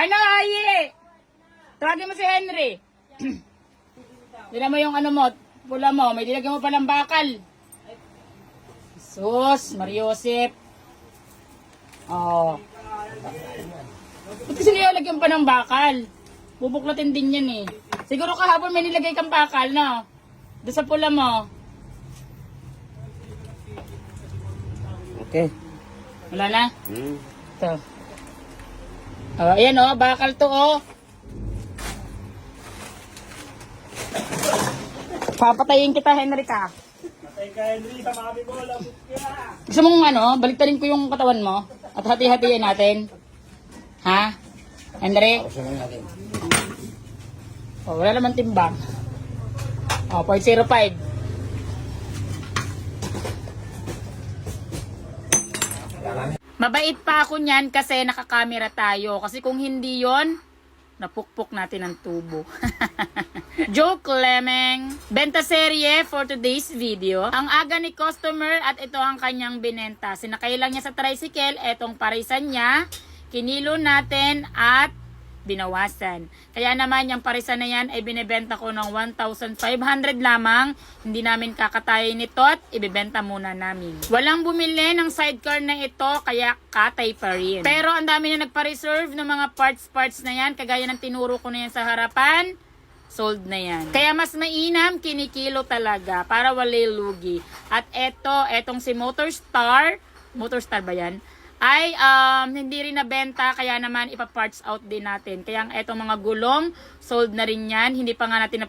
Ano, Ayi? Tawagin mo si Henry. Dila mo yung ano mo, pula mo. May dilagyan mo pa ng bakal. Jesus, Mariosep. Oh. Ba't kasi nilalagyan pa ng bakal? Bubuklatin din yan eh. Siguro kahapon may nilagay kang bakal, no? Doon sa pula mo. Okay. Wala na? Ito. Oh, ayan oh, bakal to oh. Papatayin kita, Henry ka. Patay ka, Henry, sa mami mo, labot ka. Gusto mong ano, baliktarin ko yung katawan mo at hati-hatiin natin. Ha? Henry? Oh, wala naman timbang. Oh, 0.05. Mabait pa ako niyan kasi nakakamera tayo. Kasi kung hindi yon, napukpok natin ang tubo. Joke, Lemeng. Benta serye for today's video. Ang aga ni customer at ito ang kanyang binenta. Sinakay lang niya sa tricycle. Etong parisan niya. Kinilo natin at binawasan. Kaya naman yung parisan na yan ay binibenta ko ng 1,500 lamang. Hindi namin kakatayin nito at ibibenta muna namin. Walang bumili ng sidecar na ito kaya katay pa rin. Pero ang dami na nagpa-reserve ng mga parts na yan. Kagaya ng tinuro ko na yan sa harapan. Sold na yan. Kaya mas mainam, kinikilo talaga para walay lugi. At etong si Motorstar ba yan? Ay hindi rin nabenta kaya naman ipa-parts out din natin. Kaya etong mga gulong, sold na rin yan. Hindi pa nga natin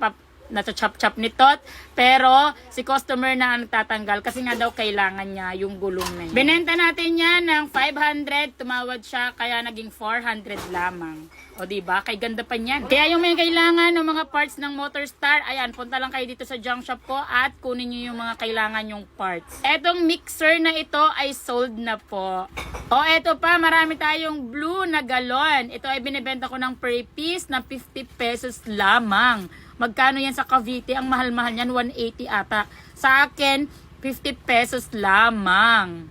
chop nito. Pero si customer na ang nagtatanggal kasi nga daw kailangan niya yung gulong na yun. Binenta natin yan ng 500, tumawad siya kaya naging 400 lamang. O diba? Kay ganda pa niyan. Kaya yung may kailangan ng mga parts ng Motorstar, ayan, punta lang kayo dito sa junk shop ko at kunin niyo yung mga kailangan yung parts. Etong mixer na ito ay sold na po. O eto pa, marami tayong blue na galon. Ito ay binibenta ko ng per piece na 50 pesos lamang. Magkano yan sa Cavite? Ang mahal-mahal yan, 180 ata. Sa akin, 50 pesos lamang.